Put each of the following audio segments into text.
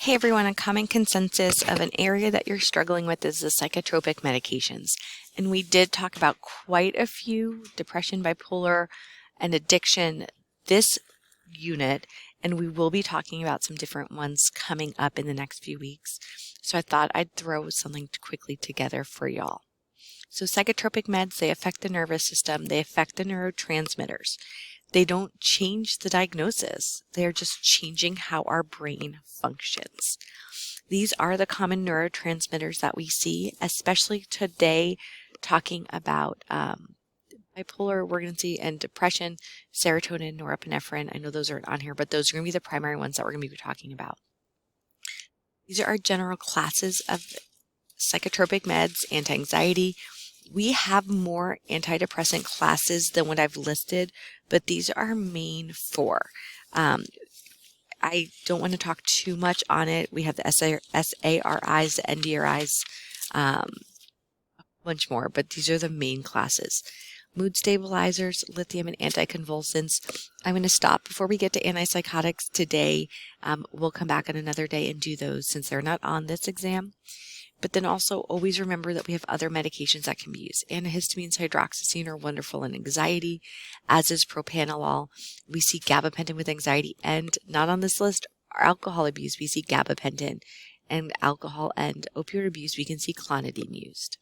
Hey everyone, a common consensus of an area that you're struggling with is the psychotropic medications. And we did talk about quite a few, depression, bipolar, and addiction, this unit, and we will be talking about some different ones coming up in the next few weeks. So I thought I'd throw something quickly together for y'all. So psychotropic meds, they affect the nervous system, they affect the neurotransmitters. They don't change the diagnosis. They're just changing how our brain functions. These are the common neurotransmitters that we see, especially today, talking about bipolar, we're going to see, and depression, serotonin, norepinephrine. I know those aren't on here, but those are going to be the primary ones that we're going to be talking about. These are our general classes of psychotropic meds, anti-anxiety. We have more antidepressant classes than what I've listed, but these are our main four. I don't want to talk too much on it. We have the SARIs, the NDRIs, a bunch more, but these are the main classes. Mood stabilizers, lithium, and anticonvulsants. I'm going to stop before we get to antipsychotics today. We'll come back on another day and do those since they're not on this exam. But then also always remember that we have other medications that can be used. Antihistamines, hydroxyzine are wonderful in anxiety, as is propranolol. We see gabapentin with anxiety, and not on this list, our alcohol abuse, we see gabapentin, and alcohol and opioid abuse, we can see clonidine used.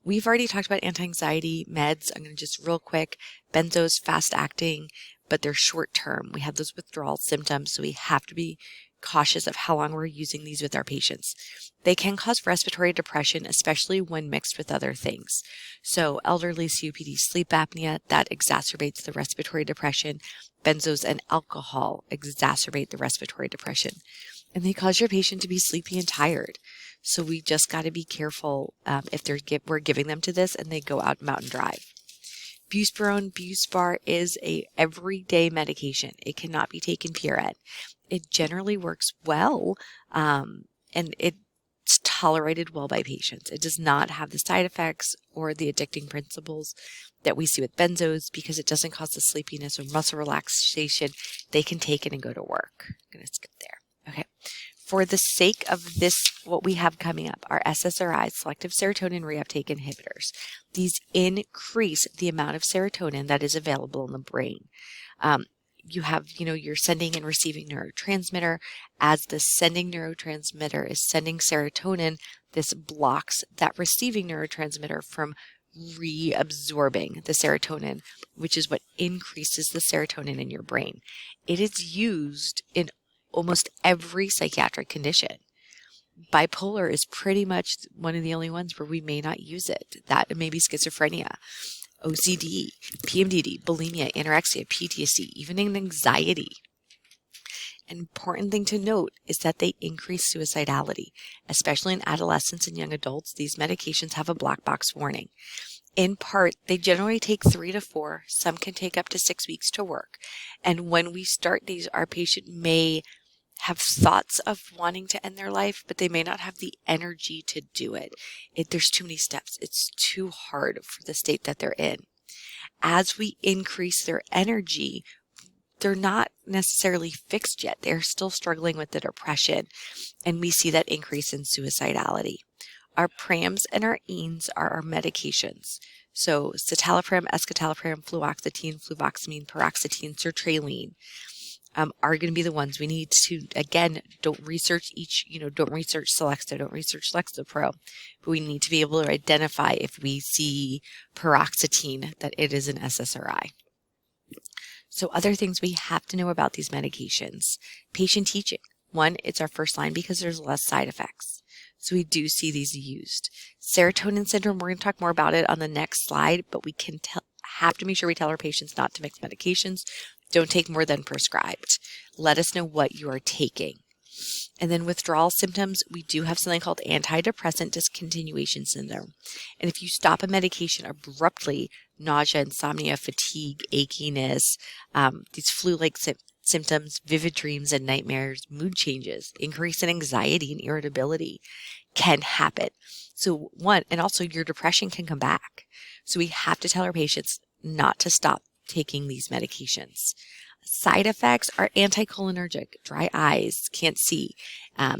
We've already talked about anti-anxiety meds. I'm going to just real quick, benzos, fast acting, but they're short term. We have those withdrawal symptoms, so we have to be cautious of how long we're using these with our patients. They can cause respiratory depression, especially when mixed with other things. So elderly COPD, sleep apnea, that exacerbates the respiratory depression. Benzos and alcohol exacerbate the respiratory depression. And they cause your patient to be sleepy and tired. So we just got to be careful if we're giving them to this and they go out and mountain drive. Buspirone, Buspar is a everyday medication. It cannot be taken PRN. It generally works well, and it's tolerated well by patients. It does not have the side effects or the addicting principles that we see with benzos because it doesn't cause the sleepiness or muscle relaxation. They can take it and go to work. I'm going to skip there. Okay. For the sake of this, what we have coming up are SSRIs, selective serotonin reuptake inhibitors. These increase the amount of serotonin that is available in the brain. You have, your sending and receiving neurotransmitter. As the sending neurotransmitter is sending serotonin, this blocks that receiving neurotransmitter from reabsorbing the serotonin, which is what increases the serotonin in your brain. It is used in almost every psychiatric condition. Bipolar is pretty much one of the only ones where we may not use it. That and maybe schizophrenia, OCD, PMDD, bulimia, anorexia, PTSD, even in anxiety. An important thing to note is that they increase suicidality, especially in adolescents and young adults. These medications have a black box warning. In part, they generally take 3 to 4. Some can take up to 6 weeks to work. And when we start these, our patient may have thoughts of wanting to end their life, but they may not have the energy to do it. There's too many steps. It's too hard for the state that they're in. As we increase their energy, they're not necessarily fixed yet. They're still struggling with the depression, and we see that increase in suicidality. Our prams and our enes are our medications. So citalopram, escitalopram, fluoxetine, fluvoxamine, paroxetine, sertraline are going to be the ones we need to, again, don't research Celexa, don't research Lexapro, but we need to be able to identify if we see paroxetine that it is an SSRI. So other things we have to know about these medications. Patient teaching. One, it's our first line because there's less side effects. So we do see these used. Serotonin syndrome, we're going to talk more about it on the next slide, but we have to make sure we tell our patients not to mix medications. Don't take more than prescribed. Let us know what you are taking. And then withdrawal symptoms, we do have something called antidepressant discontinuation syndrome. And if you stop a medication abruptly, nausea, insomnia, fatigue, achiness, these flu-like symptoms, vivid dreams and nightmares, mood changes, increase in anxiety and irritability can happen. So and also your depression can come back. So we have to tell our patients not to stop taking these medications. Side effects are anticholinergic, dry eyes, can't see,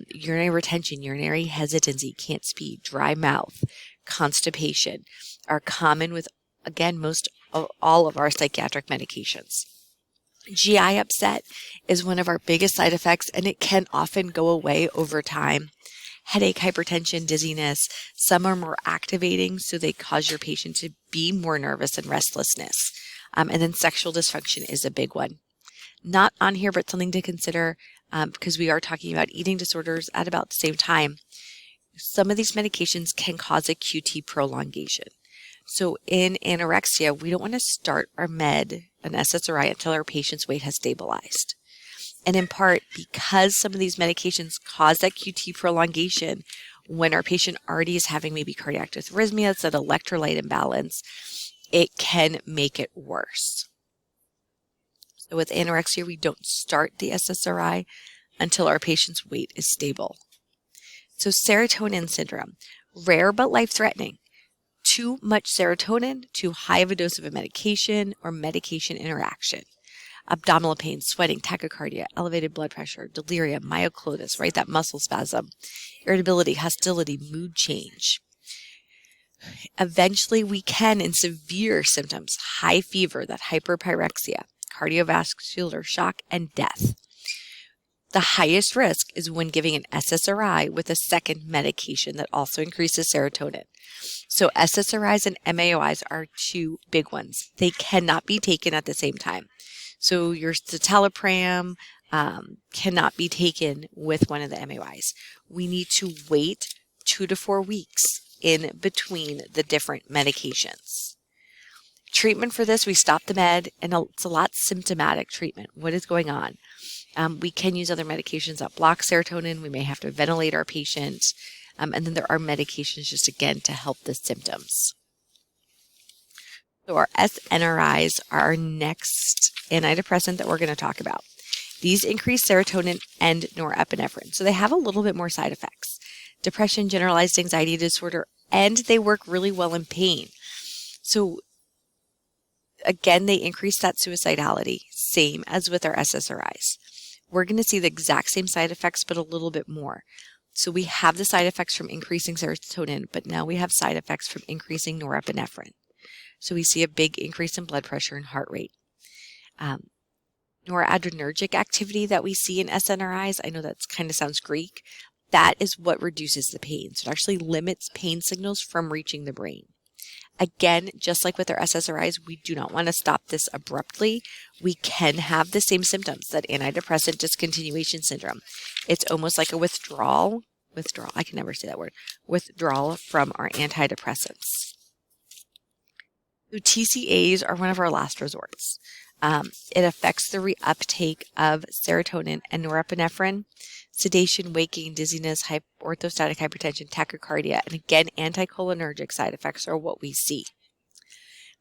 urinary retention, urinary hesitancy, can't speed, dry mouth, constipation are common with, again, most of all of our psychiatric medications. GI upset is one of our biggest side effects, and it can often go away over time. Headache, hypertension, dizziness, some are more activating, so they cause your patient to be more nervous and restlessness. And then sexual dysfunction is a big one. Not on here, but something to consider because we are talking about eating disorders at about the same time. Some of these medications can cause a QT prolongation. So in anorexia, we don't want to start our med, an SSRI, until our patient's weight has stabilized. And in part, because some of these medications cause that QT prolongation, when our patient already is having maybe cardiac arrhythmias, that electrolyte imbalance, it can make it worse. So with anorexia, we don't start the SSRI until our patient's weight is stable. So serotonin syndrome, rare but life-threatening. Too much serotonin, too high of a dose of a medication, or medication interaction. Abdominal pain, sweating, tachycardia, elevated blood pressure, delirium, myoclonus, right? That muscle spasm, irritability, hostility, mood change. Eventually, we can, in severe symptoms, high fever, that hyperpyrexia, cardiovascular shock, and death. The highest risk is when giving an SSRI with a second medication that also increases serotonin. So SSRIs and MAOIs are two big ones. They cannot be taken at the same time. So your citalopram cannot be taken with one of the MAOIs. We need to wait 2 to 4 weeks in between the different medications. Treatment for this, we stop the med, and it's a lot symptomatic treatment. What is going on? We can use other medications that block serotonin. We may have to ventilate our patient. And then there are medications just, again, to help the symptoms. So our SNRIs are our next antidepressant that we're going to talk about. These increase serotonin and norepinephrine. So they have a little bit more side effects. Depression, generalized anxiety disorder, and they work really well in pain. So again, they increase that suicidality, same as with our SSRIs. We're going to see the exact same side effects, but a little bit more. So we have the side effects from increasing serotonin, but now we have side effects from increasing norepinephrine. So we see a big increase in blood pressure and heart rate. Noradrenergic activity that we see in SNRIs, I know that kind of sounds Greek, that is what reduces the pain. So it actually limits pain signals from reaching the brain. Again, just like with our SSRIs, we do not want to stop this abruptly. We can have the same symptoms, that antidepressant discontinuation syndrome. It's almost like a withdrawal, I can never say that word, withdrawal from our antidepressants. So TCAs are one of our last resorts. It affects the reuptake of serotonin and norepinephrine, sedation, waking, dizziness, orthostatic hypertension, tachycardia, and again, anticholinergic side effects are what we see.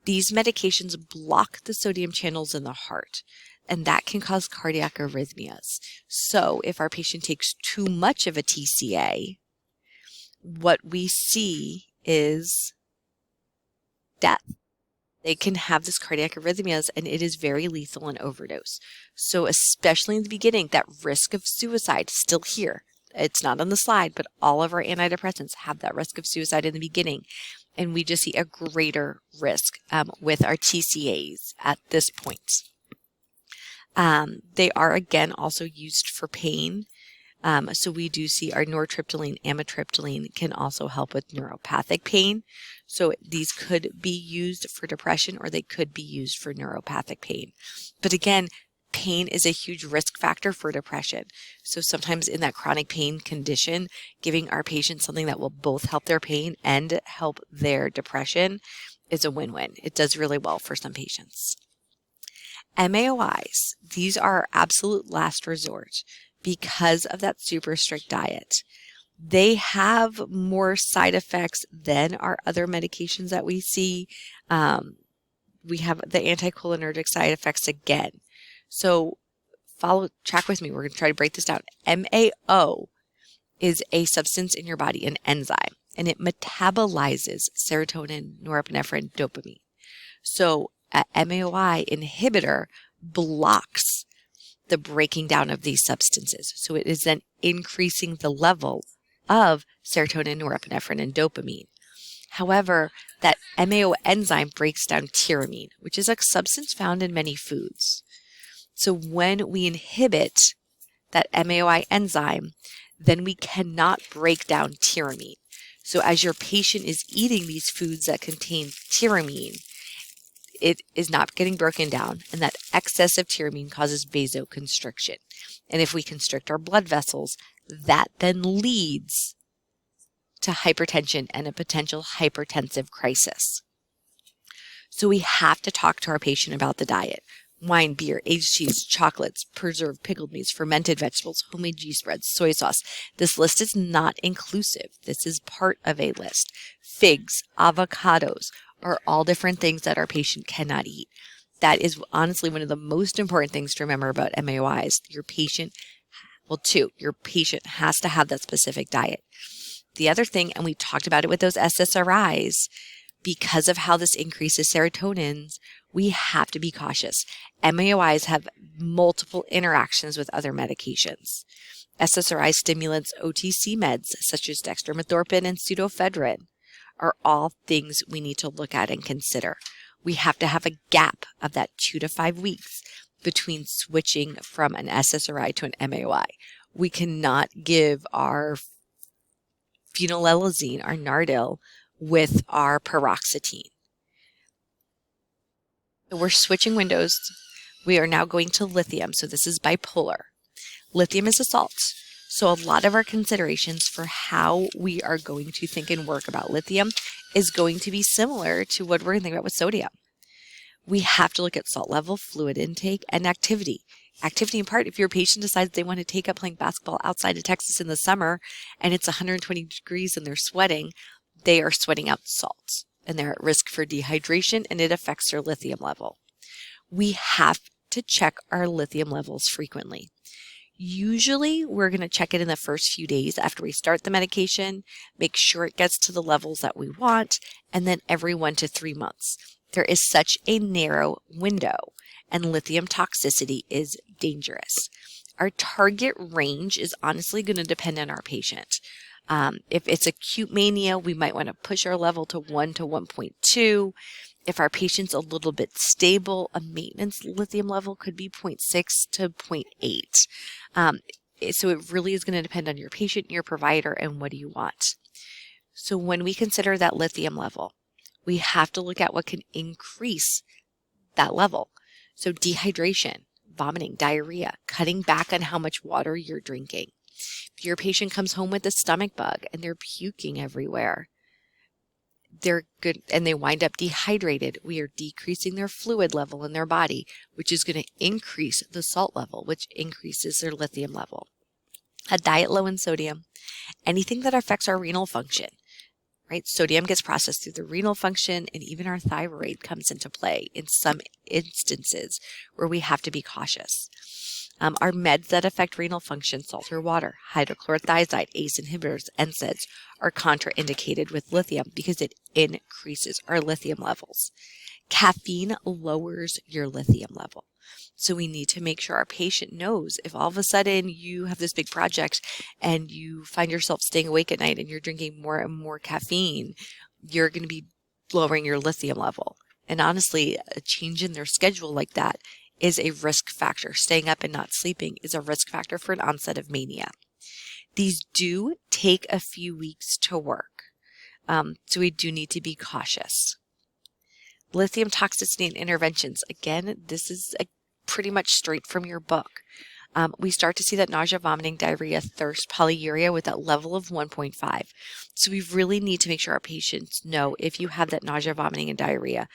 These medications block the sodium channels in the heart, and that can cause cardiac arrhythmias. So if our patient takes too much of a TCA, what we see is death. They can have this cardiac arrhythmias, and it is very lethal in overdose. So especially in the beginning, that risk of suicide is still here. It's not on the slide, but all of our antidepressants have that risk of suicide in the beginning. And we just see a greater risk with our TCAs at this point. They are, again, also used for pain. So we do see our nortriptyline, amitriptyline can also help with neuropathic pain. So these could be used for depression, or they could be used for neuropathic pain. But again, pain is a huge risk factor for depression. So sometimes in that chronic pain condition, giving our patients something that will both help their pain and help their depression is a win-win. It does really well for some patients. MAOIs, these are our absolute last resort because of that super strict diet. They have more side effects than our other medications that we see. We have the anticholinergic side effects again. So track with me. We're going to try to break this down. MAO is a substance in your body, an enzyme, and it metabolizes serotonin, norepinephrine, dopamine. So a MAOI inhibitor blocks the breaking down of these substances. So it is then increasing the level of serotonin, norepinephrine, and dopamine. However, that MAO enzyme breaks down tyramine, which is a substance found in many foods. So when we inhibit that MAOI enzyme, then we cannot break down tyramine. So as your patient is eating these foods that contain tyramine, it is not getting broken down, and that excess of tyramine causes vasoconstriction. And if we constrict our blood vessels, that then leads to hypertension and a potential hypertensive crisis. So we have to talk to our patient about the diet. Wine, beer, aged cheese, chocolates, preserved pickled meats, fermented vegetables, homemade cheese spreads, soy sauce. This list is not inclusive. This is part of a list. Figs, avocados are all different things that our patient cannot eat. That is honestly one of the most important things to remember about MAOIs. Your patient has to have that specific diet. The other thing, and we talked about it with those SSRIs, because of how this increases serotonin, we have to be cautious. MAOIs have multiple interactions with other medications. SSRI stimulants, OTC meds, such as dextromethorphan and pseudoephedrine, are all things we need to look at and consider. We have to have a gap of that 2 to 5 weeks between switching from an SSRI to an MAOI. We cannot give our phenylethylamine, our Nardil, with our paroxetine. So we're switching windows. We are now going to lithium. So this is bipolar. Lithium is a salt. So a lot of our considerations for how we are going to think and work about lithium is going to be similar to what we're going to think about with sodium. We have to look at salt level, fluid intake, and activity. Activity in part, if your patient decides they want to take up playing basketball outside of Texas in the summer and it's 120 degrees and they're sweating, they are sweating out salts and they're at risk for dehydration, and it affects their lithium level. We have to check our lithium levels frequently. Usually we're going to check it in the first few days after we start the medication, make sure it gets to the levels that we want, and then every 1 to 3 months. There is such a narrow window, and lithium toxicity is dangerous. Our target range is honestly going to depend on our patient. If it's acute mania, we might want to push our level to 1 to 1.2. If our patient's a little bit stable, a maintenance lithium level could be 0.6 to 0.8. So it really is going to depend on your patient, your provider, and what do you want. So when we consider that lithium level, we have to look at what can increase that level. So dehydration, vomiting, diarrhea, cutting back on how much water you're drinking. If your patient comes home with a stomach bug and they're puking everywhere, they're good and they wind up dehydrated, we are decreasing their fluid level in their body, which is going to increase the salt level, which increases their lithium level. A diet low in sodium, anything that affects our renal function, right? Sodium gets processed through the renal function, and even our thyroid comes into play in some instances where we have to be cautious. Our meds that affect renal function, salt or water, hydrochlorothiazide, ACE inhibitors, NSAIDs, are contraindicated with lithium because it increases our lithium levels. Caffeine lowers your lithium level. So we need to make sure our patient knows if all of a sudden you have this big project and you find yourself staying awake at night and you're drinking more and more caffeine, you're going to be lowering your lithium level. And honestly, a change in their schedule like that is a risk factor. Staying up and not sleeping is a risk factor for an onset of mania. These do take a few weeks to work, so we do need to be cautious. Lithium toxicity and interventions. Again, this is pretty much straight from your book. We start to see that nausea, vomiting, diarrhea, thirst, polyuria with that level of 1.5. So we really need to make sure our patients know if you have that nausea, vomiting, and diarrhea,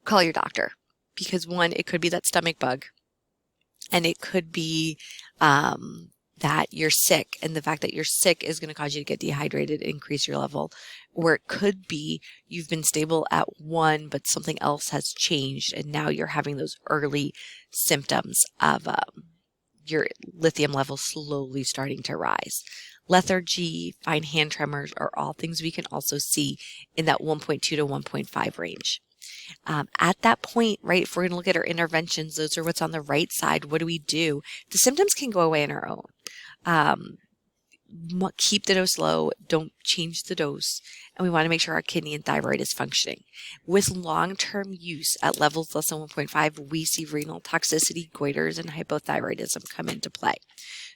call your doctor. Because one, it could be that stomach bug, and it could be that you're sick, and the fact that you're sick is going to cause you to get dehydrated, increase your level. Or it could be you've been stable at 1, but something else has changed, and now you're having those early symptoms of your lithium level slowly starting to rise. Lethargy, fine hand tremors are all things we can also see in that 1.2 to 1.5 range. At that point, right, if we're going to look at our interventions, those are what's on the right side. What do we do? The symptoms can go away on our own. Keep the dose low, don't change the dose, and we want to make sure our kidney and thyroid is functioning. With long-term use at levels less than 1.5, we see renal toxicity, goiters, and hypothyroidism come into play.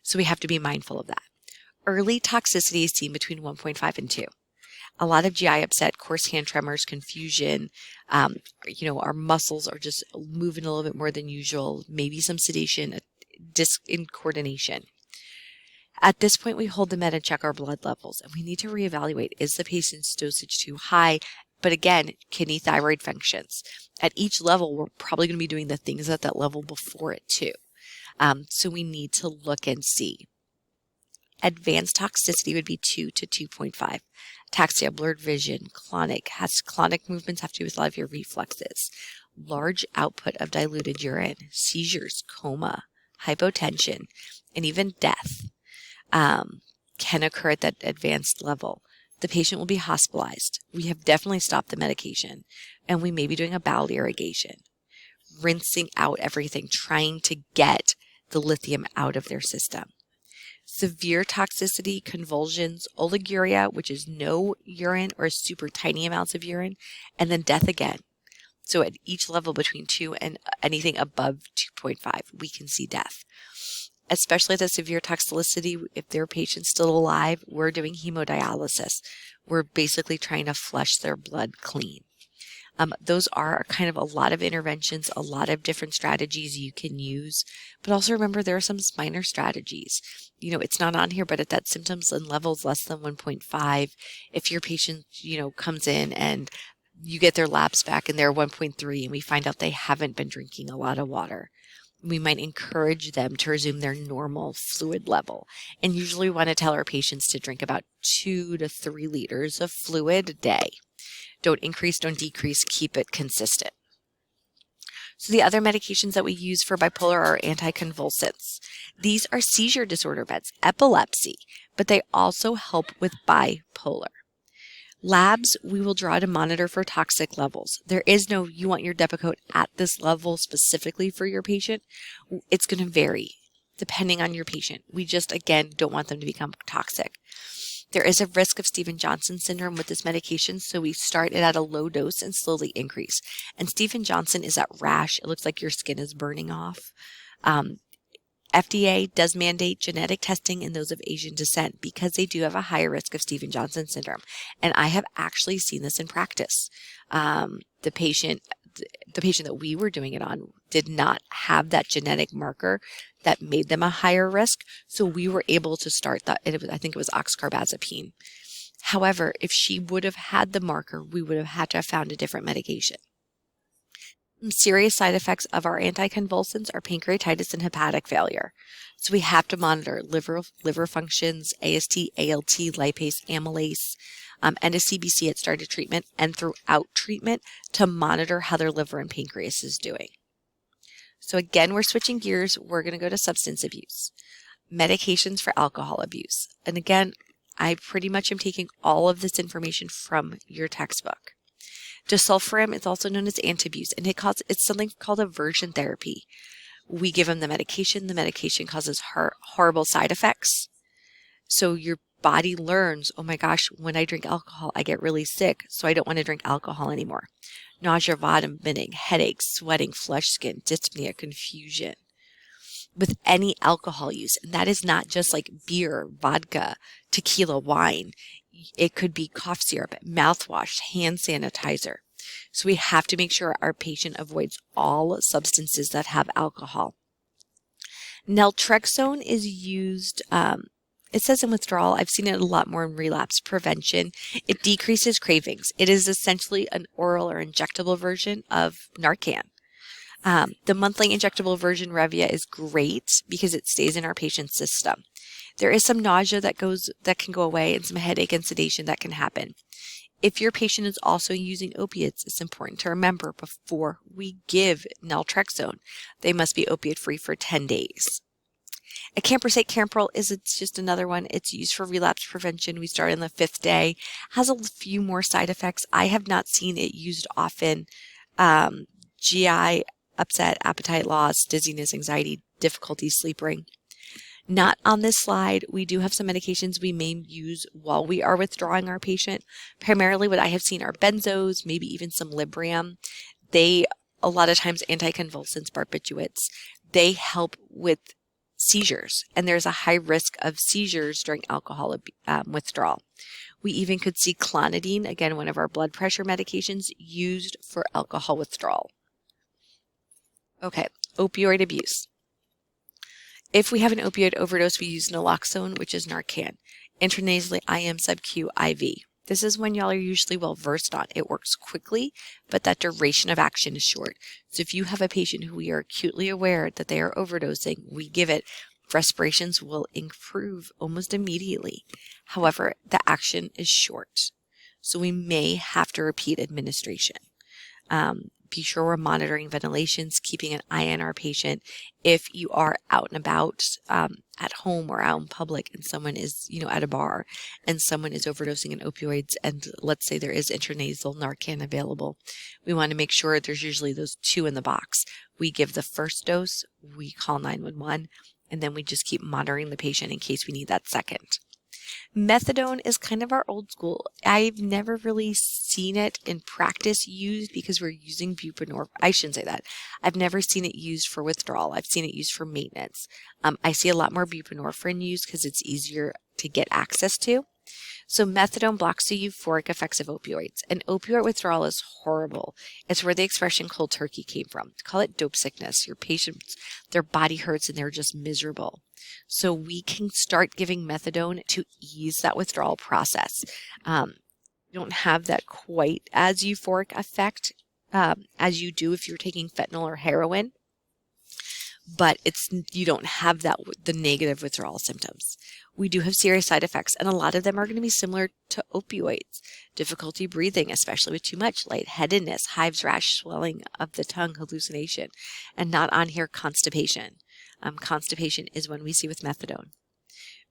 So we have to be mindful of that. Early toxicity is seen between 1.5 and 2. A lot of GI upset, coarse hand tremors, confusion, our muscles are just moving a little bit more than usual, maybe some sedation, discoordination. At this point, we hold the med and check our blood levels, and we need to reevaluate, is the patient's dosage too high? But again, kidney thyroid functions. At each level, we're probably going to be doing the things at that level before it too. So we need to look and see. Advanced toxicity would be 2 to 2.5. Ataxia, blurred vision, clonic movements have to do with a lot of your reflexes. Large output of diluted urine, seizures, coma, hypotension, and even death can occur at that advanced level. The patient will be hospitalized. We have definitely stopped the medication, and we may be doing a bowel irrigation, rinsing out everything, trying to get the lithium out of their system. Severe toxicity, convulsions, oliguria, which is no urine or super tiny amounts of urine, and then death again. So at each level between 2 and anything above 2.5, we can see death. Especially the severe toxicity, if their patient's still alive, we're doing hemodialysis. We're basically trying to flush their blood clean. Those are kind of a lot of interventions, a lot of different strategies you can use. But also remember, there are some minor strategies. It's not on here, but at that symptoms and levels less than 1.5, if your patient, comes in and you get their labs back and they're 1.3 and we find out they haven't been drinking a lot of water, we might encourage them to resume their normal fluid level. And usually we want to tell our patients to drink about 2 to 3 liters of fluid a day. Don't increase, don't decrease, keep it consistent. So the other medications that we use for bipolar are anticonvulsants. These are seizure disorder meds, epilepsy, but they also help with bipolar. Labs, we will draw to monitor for toxic levels. There is no, you want your Depakote at this level specifically for your patient. It's going to vary depending on your patient. We just, again, don't want them to become toxic. There is a risk of Stevens-Johnson syndrome with this medication, so we start it at a low dose and slowly increase. And Stevens-Johnson is that rash. It looks like your skin is burning off. FDA does mandate genetic testing in those of Asian descent because they do have a higher risk of Stevens-Johnson syndrome. And I have actually seen this in practice. The patient that we were doing it on did not have that genetic marker that made them a higher risk. So we were able to start that. I think it was oxcarbazepine. However, if she would have had the marker, we would have had to have found a different medication. Some serious side effects of our anticonvulsants are pancreatitis and hepatic failure. So we have to monitor liver functions, AST, ALT, lipase, amylase, and a CBC at start of treatment and throughout treatment to monitor how their liver and pancreas is doing. So again, we're switching gears. We're going to go to substance abuse. Medications for alcohol abuse. And again, I pretty much am taking all of this information from your textbook. Disulfiram is also known as anti-abuse, and it's something called aversion therapy. We give them the medication. The medication causes horrible side effects. So your body learns, oh my gosh, when I drink alcohol, I get really sick, so I don't want to drink alcohol anymore. Nausea, vomiting, headaches, sweating, flushed skin, dyspnea, confusion. With any alcohol use, and that is not just like beer, vodka, tequila, wine. It could be cough syrup, mouthwash, hand sanitizer. So we have to make sure our patient avoids all substances that have alcohol. Naltrexone is used, it says in withdrawal. I've seen it a lot more in relapse prevention. It decreases cravings. It is essentially an oral or injectable version of Narcan. The monthly injectable version, Revia, is great because it stays in our patient's system. There is some nausea that can go away and some headache and sedation that can happen. If your patient is also using opiates, it's important to remember before we give naltrexone, they must be opiate-free for 10 days. Acamprosate Camprol it's just another one. It's used for relapse prevention. We start on the 5th day. Has a few more side effects. I have not seen it used often GI upset, appetite loss, dizziness, anxiety, difficulty sleeping. Not on this slide. We do have some medications we may use while we are withdrawing our patient. Primarily what I have seen are benzos, maybe even some Librium. They, a lot of times, anticonvulsants, barbiturates, they help with seizures, and there's a high risk of seizures during alcohol withdrawal. We even could see clonidine, again, one of our blood pressure medications, used for alcohol withdrawal. Okay, opioid abuse. If we have an opioid overdose, we use naloxone, which is Narcan, intranasally IM sub-Q IV. This is one y'all are usually well versed on. It works quickly, but that duration of action is short. So if you have a patient who we are acutely aware that they are overdosing, we give it, respirations will improve almost immediately. However, the action is short, so we may have to repeat administration. Be sure we're monitoring ventilations, keeping an eye on our patient. If you are out and about at home or out in public and someone is, at a bar and someone is overdosing in opioids, and let's say there is intranasal Narcan available, we want to make sure there's usually those two in the box. We give the first dose, we call 911, and then we just keep monitoring the patient in case we need that second. Methadone is kind of our old school. I've never really seen it in practice used because we're using buprenorphine. I shouldn't say that. I've never seen it used for withdrawal. I've seen it used for maintenance. I see a lot more buprenorphine used because it's easier to get access to. So methadone blocks the euphoric effects of opioids. And opioid withdrawal is horrible. It's where the expression cold turkey came from. Call it dope sickness. Your patients, their body hurts and they're just miserable. So we can start giving methadone to ease that withdrawal process. You don't have that quite as euphoric effect as you do if you're taking fentanyl or heroin, but you don't have the negative withdrawal symptoms. We do have serious side effects, and a lot of them are going to be similar to opioids. Difficulty breathing, especially with too much, lightheadedness, hives, rash, swelling of the tongue, hallucination, and not on here, constipation. Constipation is one we see with methadone.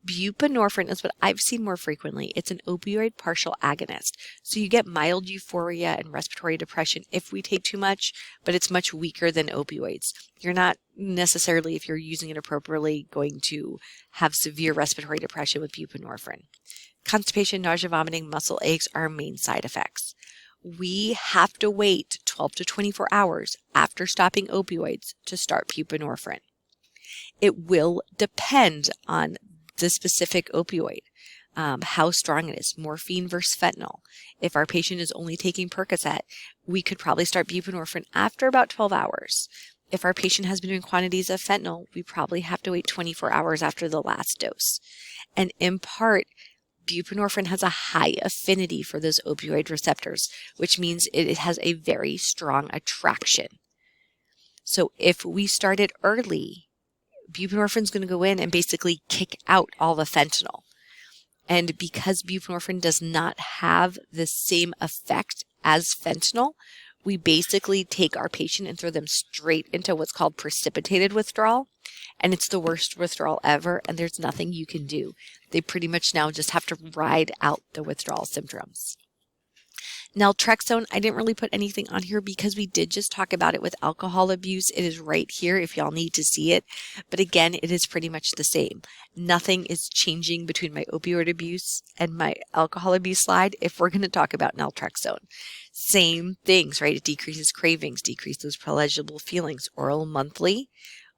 Buprenorphine is what I've seen more frequently. It's an opioid partial agonist. So you get mild euphoria and respiratory depression if we take too much, but it's much weaker than opioids. You're not necessarily, if you're using it appropriately, going to have severe respiratory depression with buprenorphine. Constipation, nausea, vomiting, muscle aches are main side effects. We have to wait 12 to 24 hours after stopping opioids to start buprenorphine. It will depend on the specific opioid, how strong it is, morphine versus fentanyl. If our patient is only taking Percocet, we could probably start buprenorphine after about 12 hours. If our patient has been doing quantities of fentanyl, we probably have to wait 24 hours after the last dose. And in part, buprenorphine has a high affinity for those opioid receptors, which means it has a very strong attraction. So if we start it early, buprenorphine is going to go in and basically kick out all the fentanyl. And because buprenorphine does not have the same effect as fentanyl, we basically take our patient and throw them straight into what's called precipitated withdrawal. And it's the worst withdrawal ever, and there's nothing you can do. They pretty much now just have to ride out the withdrawal symptoms. Naltrexone, I didn't really put anything on here because we did just talk about it with alcohol abuse. It is right here if y'all need to see it. But again, it is pretty much the same. Nothing is changing between my opioid abuse and my alcohol abuse slide if we're going to talk about naltrexone. Same things, right? It decreases cravings, decreases those pleasurable feelings, oral monthly.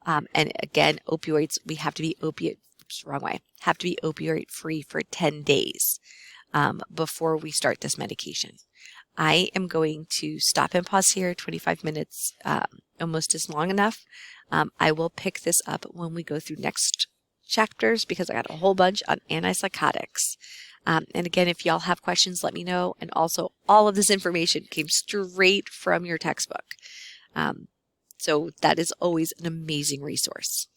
And again, opioids, we have to be have to be opioid free for 10 days before we start this medication. I am going to stop and pause here. 25 minutes almost is long enough. I will pick this up when we go through next chapters because I got a whole bunch on antipsychotics. And again, if y'all have questions, let me know. And also, all of this information came straight from your textbook. So that is always an amazing resource.